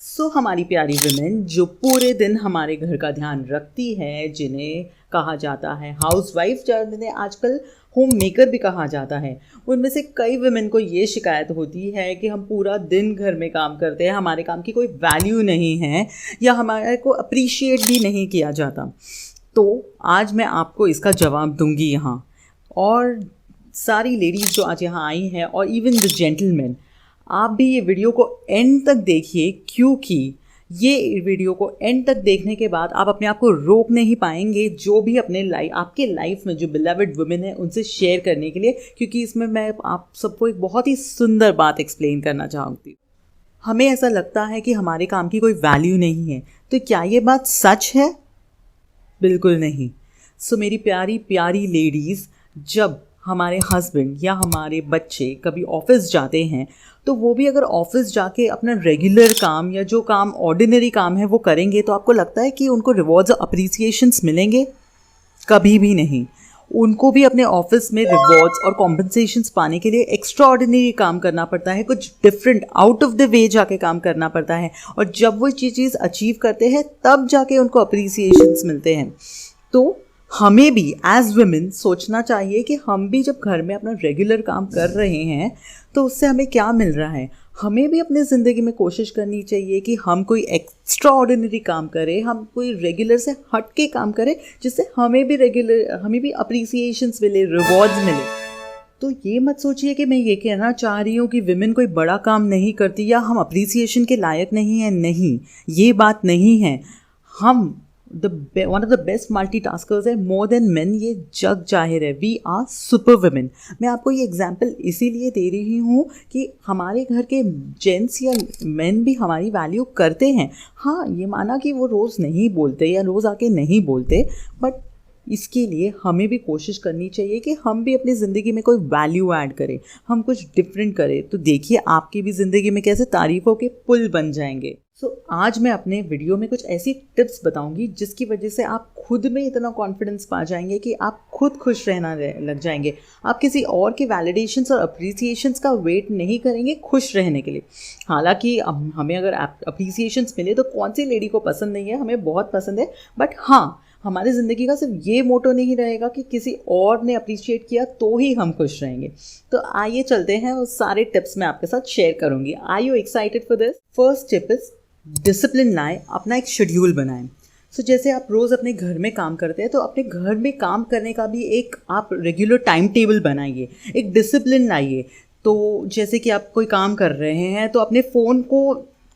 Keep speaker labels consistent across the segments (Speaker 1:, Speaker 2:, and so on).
Speaker 1: हमारी प्यारी वुमेन जो पूरे दिन हमारे घर का ध्यान रखती है, जिन्हें कहा जाता है हाउसवाइफ, जिन्हें आजकल होम मेकर भी कहा जाता है, उनमें से कई वुमेन को ये शिकायत होती है कि हम पूरा दिन घर में काम करते हैं, हमारे काम की कोई वैल्यू नहीं है या हमारे को अप्रिशिएट भी नहीं किया जाता। तो आज मैं आपको इसका जवाब दूंगी यहाँ। और सारी लेडीज़ जो आज यहाँ आई हैं और इवन द जेंटलमैन, आप भी ये वीडियो को एंड तक देखिए, क्योंकि ये वीडियो को एंड तक देखने के बाद आप अपने आप को रोक नहीं पाएंगे जो भी अपने आपके लाइफ में जो बिलवड वुमेन है उनसे शेयर करने के लिए, क्योंकि इसमें मैं आप सबको एक बहुत ही सुंदर बात एक्सप्लेन करना चाहूँगी। हमें ऐसा लगता है कि हमारे काम की कोई वैल्यू नहीं है, तो क्या ये बात सच है? बिल्कुल नहीं। मेरी प्यारी प्यारी लेडीज़, जब हमारे हस्बैंड या हमारे बच्चे कभी ऑफिस जाते हैं तो वो भी अगर ऑफिस जाके अपना रेगुलर काम या जो काम ऑर्डिनरी काम है वो करेंगे, तो आपको लगता है कि उनको रिवॉर्ड्स अप्रिसिएशंस मिलेंगे? कभी भी नहीं। उनको भी अपने ऑफिस में रिवॉर्ड्स और कॉम्पनसेशंस पाने के लिए एक्स्ट्रा ऑर्डिनरी काम करना पड़ता है, कुछ different out of the way जाके काम करना पड़ता है, और जब वो चीज़ अचीव करते हैं तब जाके उनको अप्रिसिएशंस मिलते हैं। तो हमें भी एज वुमेन सोचना चाहिए कि हम भी जब घर में अपना रेगुलर काम कर रहे हैं तो उससे हमें क्या मिल रहा है। हमें भी अपनी ज़िंदगी में कोशिश करनी चाहिए कि हम कोई एक्स्ट्रा ऑर्डिनरी काम करें, हम कोई रेगुलर से हट के काम करें, जिससे हमें भी अप्रिसिएशंस मिले, रिवॉर्ड्स मिले। तो ये मत सोचिए कि मैं ये कहना चाह रही हूँ कि विमेन कोई बड़ा काम नहीं करती या हम अप्रिसिएशन के लायक नहीं हैं। नहीं, ये बात नहीं है। हम one of the best multitaskers है, मोर देन मेन, ये जग जाहिर है। We are super women. मैं आपको ये एग्जांपल इसीलिए दे रही हूँ कि हमारे घर के जेंट्स या मेन भी हमारी वैल्यू करते हैं। हाँ, ये माना कि वो रोज़ नहीं बोलते या रोज़ आके नहीं बोलते, बट इसके लिए हमें भी कोशिश करनी चाहिए कि हम भी अपनी ज़िंदगी में कोई वैल्यू ऐड करें, हम कुछ डिफरेंट करें। तो देखिए आपकी भी ज़िंदगी में कैसे तारीफ़ों के पुल बन जाएंगे। आज मैं अपने वीडियो में कुछ ऐसी टिप्स बताऊंगी जिसकी वजह से आप खुद में इतना कॉन्फिडेंस पा जाएंगे कि आप खुद खुश रहना लग जाएंगे। आप किसी और के वैलिडेशंस और अप्रिसिएशंस का वेट नहीं करेंगे खुश रहने के लिए। हालांकि हमें अगर अप्रिसिएशंस मिले तो कौन सी लेडी को पसंद नहीं है, हमें बहुत पसंद है। बट हाँ, हमारी ज़िंदगी का सिर्फ ये मोटो नहीं रहेगा कि किसी और ने अप्रिशिएट किया तो ही हम खुश रहेंगे। तो आइए चलते हैं, उस सारे टिप्स मैं आपके साथ शेयर करूँगी। Are you excited for this? First tip is discipline लाएं, अपना एक शेड्यूल बनाएं। जैसे आप रोज़ अपने घर में काम करते हैं तो अपने घर में काम करने का भी एक आप रेगुलर टाइम टेबल बनाइए, एक डिसिप्लिन लाइए। तो जैसे कि आप कोई काम कर रहे हैं तो अपने फ़ोन को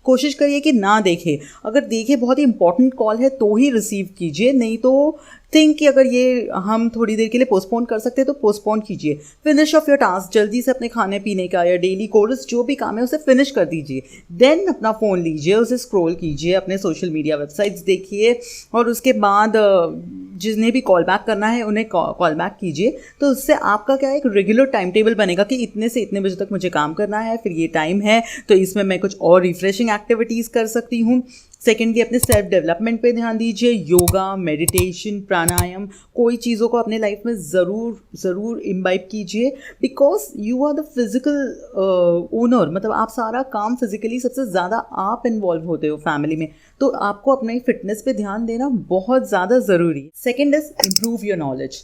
Speaker 1: कोशिश करिए कि ना देखें। अगर देखें बहुत ही इंपॉर्टेंट कॉल है तो ही रिसीव कीजिए, नहीं तो थिंक कि अगर ये हम थोड़ी देर के लिए पोस्टपोन कर सकते हैं तो पोस्टपोन कीजिए। फिनिश ऑफ योर टास्क, जल्दी से अपने खाने पीने का या डेली कोर्स जो भी काम है उसे फिनिश कर दीजिए। देन अपना फ़ोन लीजिए, उसे स्क्रॉल कीजिए, अपने सोशल मीडिया वेबसाइट्स देखिए, और उसके बाद जिन्हें भी कॉल बैक करना है उन्हें कॉल बैक कीजिए। तो उससे आपका क्या एक रेगुलर टाइम टेबल बनेगा कि इतने से इतने बजे तक मुझे काम करना है, फिर ये टाइम है तो इसमें मैं कुछ और रिफ्रेशिंग एक्टिविटीज़ कर सकती हूँ। सेकेंडली, अपने सेल्फ डेवलपमेंट पे ध्यान दीजिए। योगा, मेडिटेशन, प्राणायाम, कोई चीज़ों को अपने लाइफ में ज़रूर इम्बाइब कीजिए, because you are the physical owner. मतलब आप सारा काम फिजिकली सबसे ज़्यादा आप इन्वॉल्व होते हो फैमिली में, तो आपको अपने फिटनेस पे ध्यान देना बहुत ज़्यादा ज़रूरी है। Second is improve your knowledge.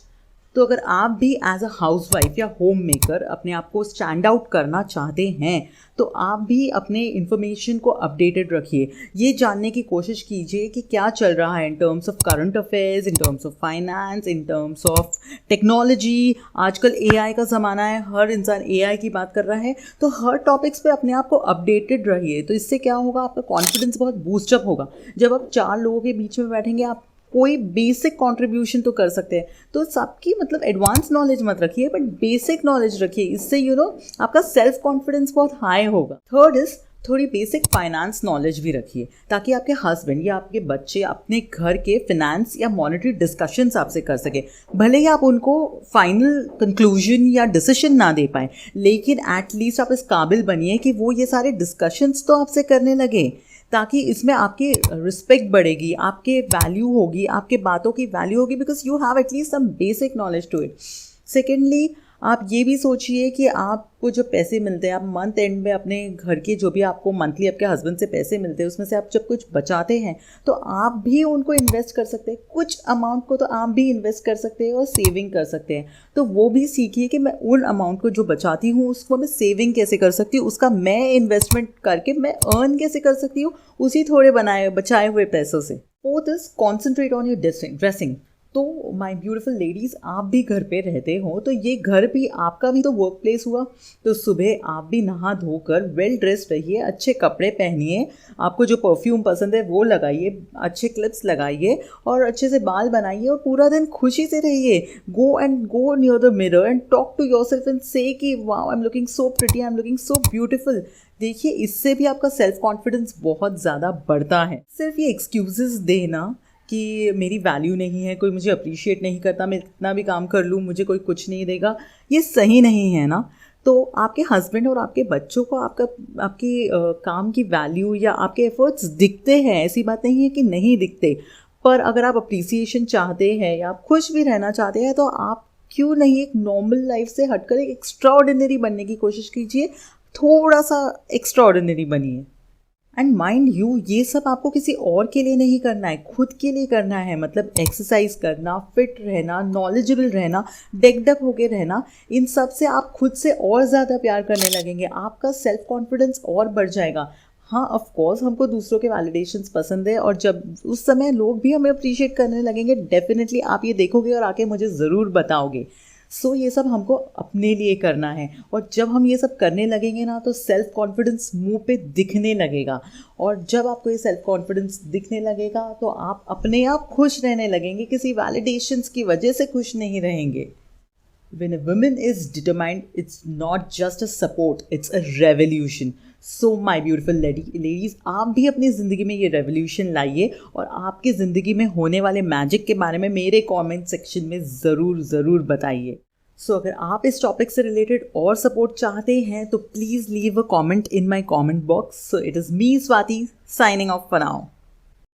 Speaker 1: तो अगर आप भी एज अ हाउसवाइफ या होम मेकर अपने आप को स्टैंड आउट करना चाहते हैं तो आप भी अपने इन्फॉर्मेशन को अपडेटेड रखिए। ये जानने की कोशिश कीजिए कि क्या चल रहा है in terms of current affairs, in terms of finance, in terms of technology. आजकल AI का ज़माना है, हर इंसान AI की बात कर रहा है, तो हर टॉपिक्स पे अपने आप को अपडेटेड रहिए। तो इससे क्या होगा, आपका कॉन्फिडेंस बहुत बूस्टअप होगा। जब आप 4 लोगों के बीच में बैठेंगे, आप कोई बेसिक कंट्रीब्यूशन तो कर सकते हैं। तो सबकी मतलब एडवांस नॉलेज मत रखिए, बट बेसिक नॉलेज रखिए। इससे आपका सेल्फ कॉन्फिडेंस बहुत हाई होगा। थर्ड इज थोड़ी बेसिक फाइनेंस नॉलेज भी रखिए, ताकि आपके हस्बैंड या आपके बच्चे अपने घर के फिनेंस या मॉनेटरी डिस्कशंस आपसे कर सके। भले ही आप उनको फाइनल कंक्लूजन या डिसीजन ना दे पाए, लेकिन एटलीस्ट आप इस काबिल बनिए कि वो ये सारे डिस्कशंस तो आपसे करने लगे, ताकि इसमें आपकी रिस्पेक्ट बढ़ेगी, आपके वैल्यू होगी, आपके बातों की वैल्यू होगी, because you have at least some basic knowledge to it. Secondly, आप ये भी सोचिए कि आपको जो पैसे मिलते हैं, आप मंथ एंड में अपने घर के जो भी आपको मंथली आपके हस्बैंड से पैसे मिलते हैं उसमें से आप जब कुछ बचाते हैं तो आप भी उनको इन्वेस्ट कर सकते हैं, कुछ अमाउंट को तो आप भी इन्वेस्ट कर सकते हैं और सेविंग कर सकते हैं। तो वो भी सीखिए कि मैं उन अमाउंट को जो बचाती हूँ उसको मैं सेविंग कैसे कर सकती हूँ, उसका मैं इन्वेस्टमेंट करके मैं अर्न कैसे कर सकती हूँ उसी थोड़े बचाए हुए पैसों से। Fourth is concentrate on your dressing. तो माय ब्यूटीफुल लेडीज़, आप भी घर पे रहते हो तो ये घर भी आपका भी तो वर्क प्लेस हुआ। तो सुबह आप भी नहा धोकर वेल ड्रेस्ड रहिए, अच्छे कपड़े पहनिए, आपको जो परफ्यूम पसंद है वो लगाइए, अच्छे क्लिप्स लगाइए और अच्छे से बाल बनाइए और पूरा दिन खुशी से रहिए। Go near the mirror and talk to yourself and say कि wow, I am looking so pretty, I am looking so beautiful. देखिए, इससे भी आपका सेल्फ कॉन्फिडेंस बहुत ज़्यादा बढ़ता है। सिर्फ ये एक्सक्यूजेस देना कि मेरी वैल्यू नहीं है, कोई मुझे अप्रिशिएट नहीं करता, मैं कितना भी काम कर लूँ मुझे कोई कुछ नहीं देगा, ये सही नहीं है ना। तो आपके हस्बैंड और आपके बच्चों को आपके काम की वैल्यू या आपके एफर्ट्स दिखते हैं, ऐसी बात नहीं है कि नहीं दिखते। पर अगर आप अप्रिसिएशन चाहते हैं या आप खुश भी रहना चाहते हैं तो आप क्यों नहीं एक नॉर्मल लाइफ से हटकर एक एक्स्ट्रा ऑर्डिनरी बनने की कोशिश कीजिए, थोड़ा सा एक्स्ट्रा ऑर्डिनरी बनिए। एंड माइंड यू, ये सब आपको किसी और के लिए नहीं करना है, खुद के लिए करना है। मतलब एक्सरसाइज करना, फिट रहना, नॉलेजेबल रहना, डेकडअप होके रहना, इन सब से आप खुद से और ज़्यादा प्यार करने लगेंगे, आपका सेल्फ कॉन्फिडेंस और बढ़ जाएगा। हाँ, ऑफ कोर्स हमको दूसरों के वैलिडेशंस पसंद है और जब उस समय लोग भी हमें अप्रिशिएट करने लगेंगे, डेफिनेटली आप ये देखोगे और आके मुझे ज़रूर बताओगे। सो ये सब हमको अपने लिए करना है और जब हम ये सब करने लगेंगे ना तो सेल्फ कॉन्फिडेंस मुंह पे दिखने लगेगा और जब आपको ये सेल्फ कॉन्फिडेंस दिखने लगेगा तो आप अपने आप खुश रहने लगेंगे, किसी वैलिडेशंस की वजह से खुश नहीं रहेंगे। When a woman is determined, it's not just a support, it's a revolution. So my beautiful ladies, आप भी अपनी ज़िंदगी में ये रेवोल्यूशन लाइए और आपकी ज़िंदगी में होने वाले मैजिक के बारे में मेरे कमेंट सेक्शन में ज़रूर बताइए। सो अगर आप इस टॉपिक से रिलेटेड और सपोर्ट चाहते हैं तो please leave a comment in my comment box. So it is me Swati signing off for now.